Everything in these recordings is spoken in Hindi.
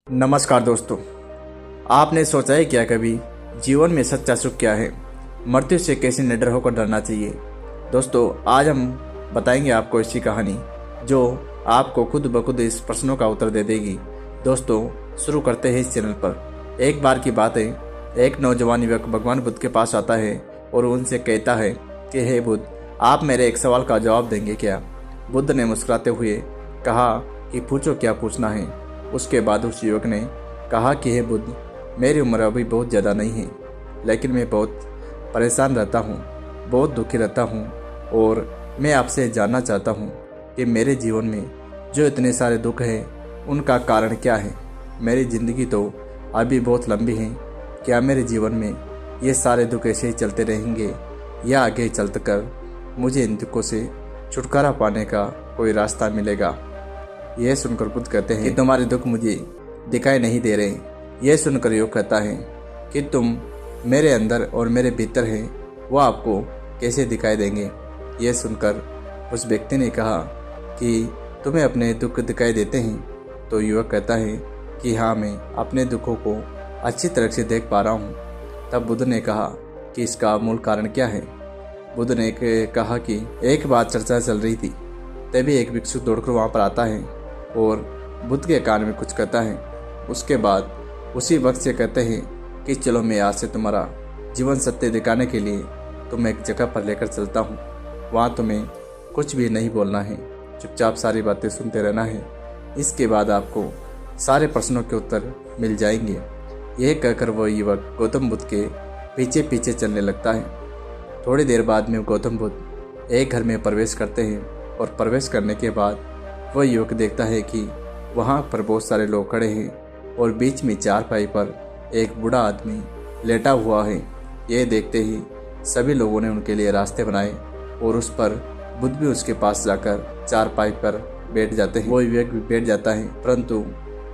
नमस्कार दोस्तों। आपने सोचा है क्या कभी जीवन में सच्चा सुख क्या है, मृत्यु से कैसे निडर होकर डरना चाहिए। दोस्तों, आज हम बताएंगे आपको ऐसी कहानी जो आपको खुद ब खुद इस प्रश्नों का उत्तर दे देगी। दोस्तों, शुरू करते हैं इस चैनल पर। एक बार की बात है, एक नौजवान युवक भगवान बुद्ध के पास आता है और उनसे कहता है कि हे बुद्ध, आप मेरे एक सवाल का जवाब देंगे क्या। बुद्ध ने मुस्कुराते हुए कहा कि पूछो, क्या पूछना है। उसके बाद उस युवक ने कहा कि हे बुद्ध, मेरी उम्र अभी बहुत ज़्यादा नहीं है, लेकिन मैं बहुत परेशान रहता हूँ, बहुत दुखी रहता हूँ और मैं आपसे जानना चाहता हूँ कि मेरे जीवन में जो इतने सारे दुख हैं उनका कारण क्या है। मेरी ज़िंदगी तो अभी बहुत लंबी है, क्या मेरे जीवन में ये सारे दुख ऐसे ही चलते रहेंगे या आगे चलकर मुझे इन दुखों से छुटकारा पाने का कोई रास्ता मिलेगा। यह सुनकर बुद्ध कहते हैं कि तुम्हारे दुख मुझे दिखाई नहीं दे रहे। यह सुनकर योग कहता है कि तुम मेरे अंदर और मेरे भीतर हैं, वो आपको कैसे दिखाई देंगे। यह सुनकर उस व्यक्ति ने कहा कि तुम्हें अपने दुख दिखाई देते हैं। तो युवक कहता है कि हाँ, मैं अपने दुखों को अच्छी तरह से देख पा रहा हूँ। तब बुद्ध ने कहा कि इसका मूल कारण क्या है। बुद्ध ने कहा कि एक बार चर्चा चल रही थी, तभी एक भिक्षु दौड़कर वहाँ पर आता है और बुद्ध के कान में कुछ कहता है। उसके बाद उसी वक्त से कहते हैं कि चलो, मैं आज से तुम्हारा जीवन सत्य दिखाने के लिए तुम्हें एक जगह पर लेकर चलता हूँ। वहाँ तुम्हें कुछ भी नहीं बोलना है, चुपचाप सारी बातें सुनते रहना है। इसके बाद आपको सारे प्रश्नों के उत्तर मिल जाएंगे। यह कहकर वह युवक गौतम बुद्ध के पीछे पीछे चलने लगता है। थोड़ी देर बाद में गौतम बुद्ध एक घर में प्रवेश करते हैं और प्रवेश करने के बाद वह युवक देखता है कि वहाँ पर बहुत सारे लोग खड़े हैं और बीच में चारपाई पर एक बूढ़ा आदमी लेटा हुआ है। यह देखते ही सभी लोगों ने उनके लिए रास्ते बनाए और उस पर बुद्ध भी उसके पास जाकर चारपाई पर बैठ जाते हैं। वो युवक भी बैठ जाता है, परंतु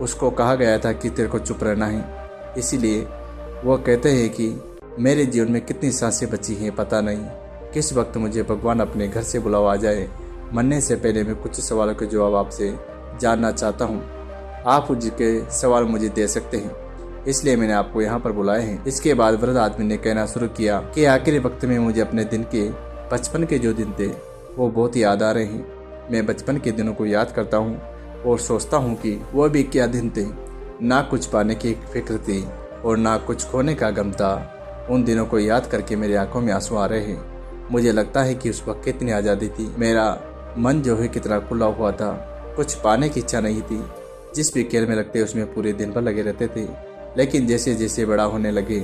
उसको कहा गया था कि तेरे को चुप रहना है। इसीलिए वह कहते हैं कि मेरे जीवन में कितनी सांसें बची हैं पता नहीं, किस वक्त मुझे भगवान अपने घर से बुलावा आ जाए। मरने से पहले मैं कुछ सवालों के जवाब आपसे जानना चाहता हूँ। आप उसके सवाल मुझे दे सकते हैं, इसलिए मैंने आपको यहाँ पर बुलाया है। इसके बाद वृद्ध आदमी ने कहना शुरू किया कि आखिरी वक्त में मुझे अपने दिन के बचपन के जो दिन थे वो बहुत याद आ रहे हैं। मैं बचपन के दिनों को याद करता हूँ और सोचता हूँ कि वो भी क्या दिन थे। ना कुछ पाने की फिक्र थी और ना कुछ खोने का गम था। उन दिनों को याद करके मेरी आंखों में आंसू आ रहे हैं। मुझे लगता है कि उस वक्त कितनी आज़ादी थी। मेरा मन जो है कितना खुला हुआ था, कुछ पाने की इच्छा नहीं थी। जिस भी खेल में लगते उसमें पूरे दिन भर लगे रहते थे। लेकिन जैसे जैसे बड़ा होने लगे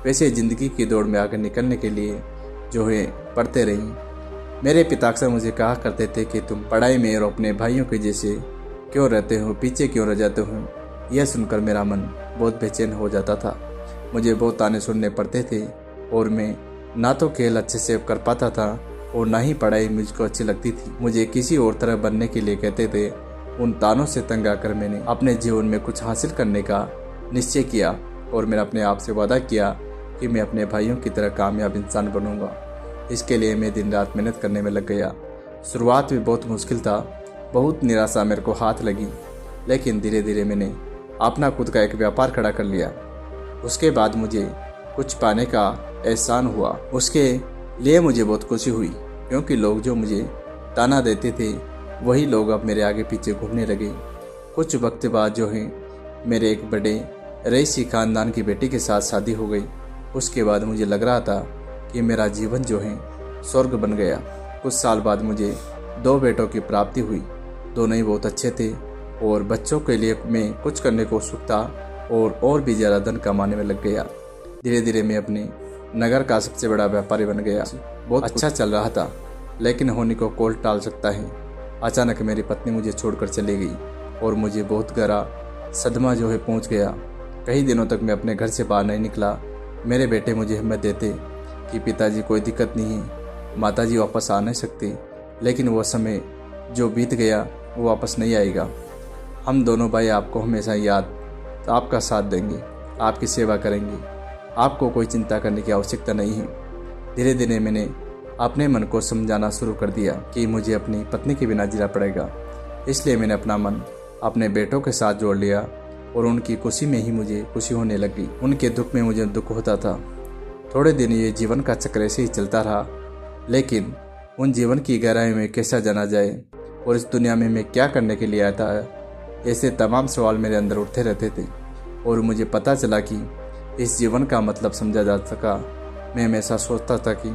वैसे ज़िंदगी की दौड़ में आगे निकलने के लिए जो है पढ़ते रही। मेरे पिता अक्सर मुझे कहा करते थे कि तुम पढ़ाई में और अपने भाइयों के जैसे क्यों रहते हो, पीछे क्यों रह जाते हो। यह सुनकर मेरा मन बहुत बेचैन हो जाता था। मुझे बहुत ताने सुनने पड़ते थे और मैं ना तो खेल अच्छे से कर पाता था और ना ही पढ़ाई मुझको अच्छी लगती थी। मुझे किसी और तरह बनने के लिए कहते थे। उन तानों से तंग आकर मैंने अपने जीवन में कुछ हासिल करने का निश्चय किया और मैंने अपने आप से वादा किया कि मैं अपने भाइयों की तरह कामयाब इंसान बनूंगा। इसके लिए मैं दिन रात मेहनत करने में लग गया। शुरुआत में बहुत मुश्किल था, बहुत निराशा मेरे को हाथ लगी, लेकिन धीरे धीरे मैंने अपना खुद का एक व्यापार खड़ा कर लिया। उसके बाद मुझे कुछ पाने का एहसान हुआ। उसके लिए मुझे बहुत खुशी हुई, क्योंकि लोग जो मुझे ताना देते थे वही लोग अब मेरे आगे पीछे घूमने लगे। कुछ वक्त बाद जो है मेरे एक बड़े रईसी खानदान की बेटी के साथ शादी हो गई। उसके बाद मुझे लग रहा था कि मेरा जीवन जो है स्वर्ग बन गया। कुछ साल बाद मुझे 2 बेटों की प्राप्ति हुई। दोनों ही बहुत अच्छे थे और बच्चों के लिए मैं कुछ करने को उत्सुक था और भी ज़्यादा धन कमाने में लग गया। धीरे धीरे मैं अपने नगर का सबसे बड़ा व्यापारी बन गया। बहुत अच्छा चल रहा था, लेकिन होने को कौन टाल सकता है। अचानक मेरी पत्नी मुझे छोड़कर चली गई और मुझे बहुत गहरा सदमा जो है पहुंच गया। कई दिनों तक मैं अपने घर से बाहर नहीं निकला। मेरे बेटे मुझे हिम्मत देते कि पिताजी कोई दिक्कत नहीं है, माताजी वापस आ नहीं सकती, लेकिन वो समय जो बीत गया वो वापस नहीं आएगा। हम दोनों भाई आपको हमेशा याद आपका साथ देंगे, आपकी सेवा करेंगे। आपको कोई चिंता करने की आवश्यकता नहीं है। धीरे धीरे मैंने अपने मन को समझाना शुरू कर दिया कि मुझे अपनी पत्नी के बिना जीना पड़ेगा। इसलिए मैंने अपना मन अपने बेटों के साथ जोड़ लिया और उनकी खुशी में ही मुझे खुशी होने लगी। उनके दुख में मुझे दुख होता था। थोड़े दिन ये जीवन का चक्र ऐसे ही चलता रहा, लेकिन उन जीवन की गहराई में कैसा जाना जाए और इस दुनिया में मैं क्या करने के लिए आता है, ऐसे तमाम सवाल मेरे अंदर उठते रहते थे। और मुझे पता चला कि इस जीवन का मतलब समझा जा सका। मैं हमेशा सोचता था कि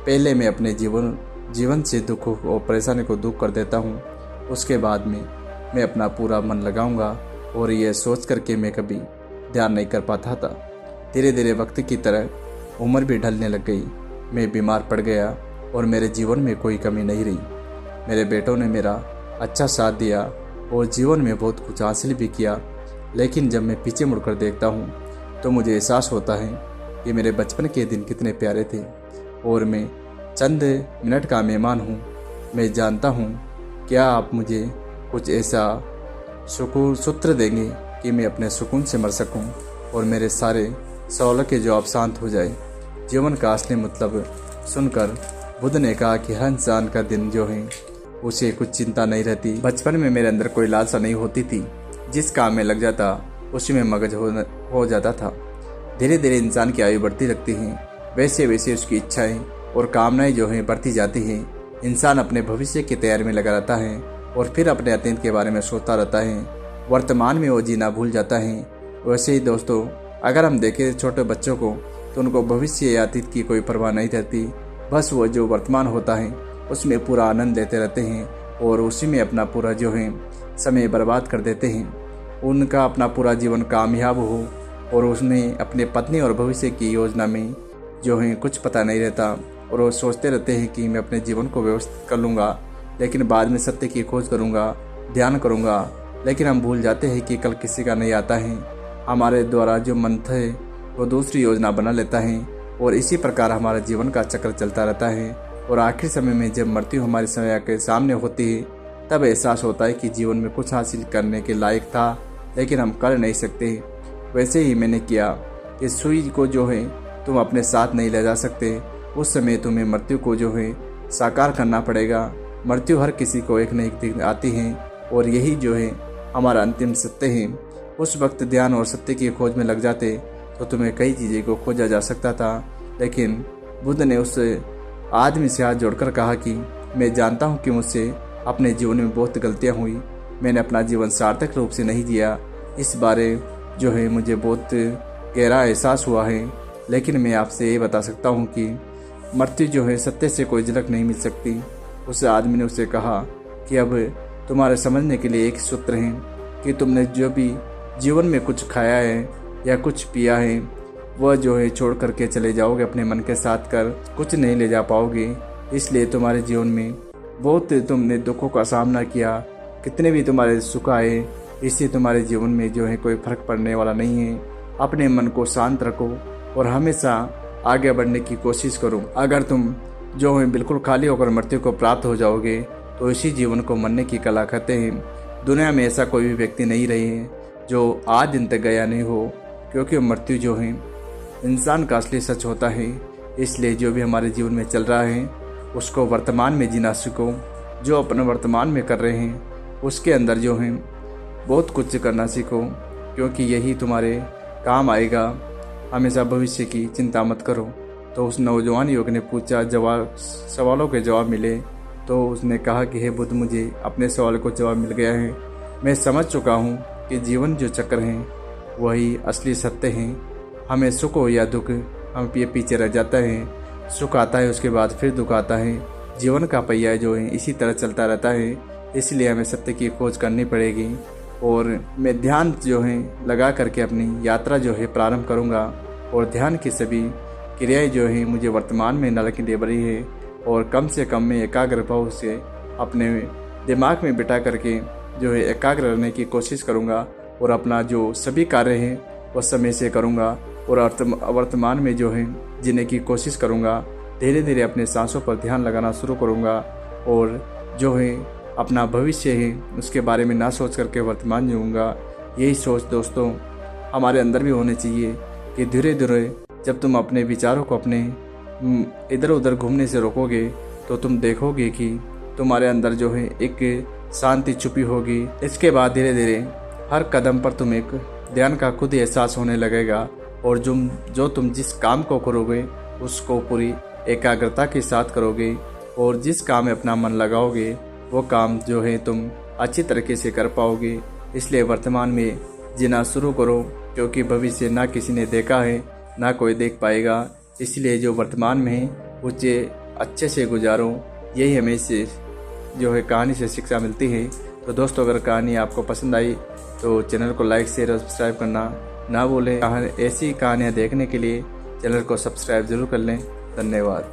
पहले मैं अपने जीवन से दुख और परेशानी को दूर कर देता हूँ, उसके बाद में मैं अपना पूरा मन लगाऊंगा। और ये सोच करके मैं कभी ध्यान नहीं कर पाता था। धीरे धीरे वक्त की तरह उम्र भी ढलने लग गई। मैं बीमार पड़ गया और मेरे जीवन में कोई कमी नहीं रही। मेरे बेटों ने मेरा अच्छा साथ दिया और जीवन में बहुत कुछ हासिल भी किया। लेकिन जब मैं पीछे मुड़कर देखता हूँ तो मुझे एहसास होता है कि मेरे बचपन के दिन कितने प्यारे थे और मैं चंद मिनट का मेहमान हूँ। मैं जानता हूँ क्या आप मुझे कुछ ऐसा सुकून सूत्र देंगे कि मैं अपने सुकून से मर सकूं और मेरे सारे सवालों के जवाब शांत हो जाए। जीवन का असली मतलब सुनकर बुद्ध ने कहा कि हर इंसान का दिन जो है उसे कुछ चिंता नहीं रहती। बचपन में मेरे अंदर कोई लालसा नहीं होती थी। जिस काम में लग जाता उसी में मगज हो जाता था। धीरे धीरे इंसान की आयु बढ़ती लगती है, वैसे वैसे उसकी इच्छाएं और कामनाएं जो हैं बढ़ती जाती हैं। इंसान अपने भविष्य की तैयारी में लगा रहता है और फिर अपने अतीत के बारे में सोचता रहता है। वर्तमान में वो जीना भूल जाता है। वैसे ही दोस्तों, अगर हम देखें छोटे बच्चों को तो उनको भविष्य या अतीत की कोई परवाह नहीं रहती। बस वो जो वर्तमान होता है उसमें पूरा आनंद लेते रहते हैं और उसी में अपना पूरा जो है समय बर्बाद कर देते हैं। उनका अपना पूरा जीवन कामयाब हो और उसमें अपने पत्नी और भविष्य की योजना में जो है कुछ पता नहीं रहता और वो सोचते रहते हैं कि मैं अपने जीवन को व्यवस्थित कर लूँगा, लेकिन बाद में सत्य की खोज करूँगा, ध्यान करूँगा। लेकिन हम भूल जाते हैं कि कल किसी का नहीं आता है। हमारे द्वारा जो मन है वो दूसरी योजना बना लेता है और इसी प्रकार हमारा जीवन का चक्र चलता रहता है। और आखिर समय में जब मृत्यु हमारे समय के सामने होती है तब एहसास होता है कि जीवन में कुछ हासिल करने के लायक था, लेकिन हम कर नहीं सकते। वैसे ही मैंने किया कि सुई को जो है तुम अपने साथ नहीं ले जा सकते। उस समय तुम्हें मृत्यु को जो है साकार करना पड़ेगा। मृत्यु हर किसी को एक न एक दिन आती है और यही जो है हमारा अंतिम सत्य है। उस वक्त ध्यान और सत्य की खोज में लग जाते तो तुम्हें कई चीज़ें को खोजा जा सकता था। लेकिन बुद्ध ने उस आदमी से हाथ जोड़कर कहा कि मैं जानता हूँ कि मुझसे अपने जीवन में बहुत गलतियाँ हुई। मैंने अपना जीवन सार्थक रूप से नहीं जिया। इस बारे जो है मुझे बहुत गहरा एहसास हुआ है। लेकिन मैं आपसे ये बता सकता हूँ कि मृत्यु जो है सत्य से कोई झलक नहीं मिल सकती। उस आदमी ने उसे कहा कि अब तुम्हारे समझने के लिए एक सूत्र है कि तुमने जो भी जीवन में कुछ खाया है या कुछ पिया है वह जो है छोड़ करके चले जाओगे, अपने मन के साथ कर कुछ नहीं ले जा पाओगे। इसलिए तुम्हारे जीवन में बहुत तुमने दुखों का सामना किया, कितने भी तुम्हारे सुख आए, इससे तुम्हारे जीवन में जो है कोई फर्क पड़ने वाला नहीं है। अपने मन को शांत रखो और हमेशा आगे बढ़ने की कोशिश करो। अगर तुम जो है बिल्कुल खाली होकर मृत्यु को प्राप्त हो जाओगे तो इसी जीवन को मरने की कला कहते हैं। दुनिया में ऐसा कोई भी व्यक्ति नहीं रहे हैं जो आज दिन तक गया नहीं हो, क्योंकि मृत्यु जो है इंसान का असली सच होता है। इसलिए जो भी हमारे जीवन में चल रहा है उसको वर्तमान में जीना सीखो। जो अपने वर्तमान में कर रहे हैं उसके अंदर जो है बहुत कुछ करना सीखो, क्योंकि यही तुम्हारे काम आएगा। हमेशा भविष्य की चिंता मत करो। तो उस नौजवान युवक ने पूछा, सवालों के जवाब मिले तो उसने कहा कि हे बुद्ध, मुझे अपने सवाल को जवाब मिल गया है। मैं समझ चुका हूँ कि जीवन जो चक्र है वही असली सत्य है। हमें सुख हो या दुख हम ये पीछे रह जाता है। सुख आता है उसके बाद फिर दुख आता है। जीवन का पहिया जो है इसी तरह चलता रहता है। इसलिए हमें सत्य की खोज करनी पड़ेगी। और मैं ध्यान जो है लगा करके अपनी यात्रा जो है प्रारंभ करूँगा और ध्यान की सभी क्रियाएं जो है मुझे वर्तमान में न रखनी दे रही है और कम से कम में एकाग्र भाव से अपने दिमाग में बिठा करके जो है एकाग्र रहने की कोशिश करूँगा और अपना जो सभी कार्य हैं वो समय से करूँगा और वर्तमान में जो है जीने की कोशिश करूँगा। धीरे धीरे अपने सांसों पर ध्यान लगाना शुरू करूँगा और जो है अपना भविष्य है उसके बारे में ना सोच करके वर्तमान जीऊँगा। यही सोच दोस्तों हमारे अंदर भी होनी चाहिए कि धीरे धीरे जब तुम अपने विचारों को अपने इधर उधर घूमने से रोकोगे तो तुम देखोगे कि तुम्हारे अंदर जो है एक शांति छुपी होगी। इसके बाद धीरे धीरे हर कदम पर तुम एक ध्यान का खुद ही एहसास होने लगेगा और जो तुम जिस काम को करोगे उसको पूरी एकाग्रता के साथ करोगे और जिस काम में अपना मन लगाओगे वो काम जो है तुम अच्छी तरीके से कर पाओगे। इसलिए वर्तमान में जीना शुरू करो, क्योंकि भविष्य ना किसी ने देखा है ना कोई देख पाएगा। इसलिए जो वर्तमान में है उसे अच्छे से गुजारो। यही हमें से जो है कहानी से शिक्षा मिलती है। तो दोस्तों, अगर कहानी आपको पसंद आई तो चैनल को लाइक शेयर और सब्सक्राइब करना ना भूलें। ऐसी कहानियाँ देखने के लिए चैनल को सब्सक्राइब जरूर कर लें। धन्यवाद।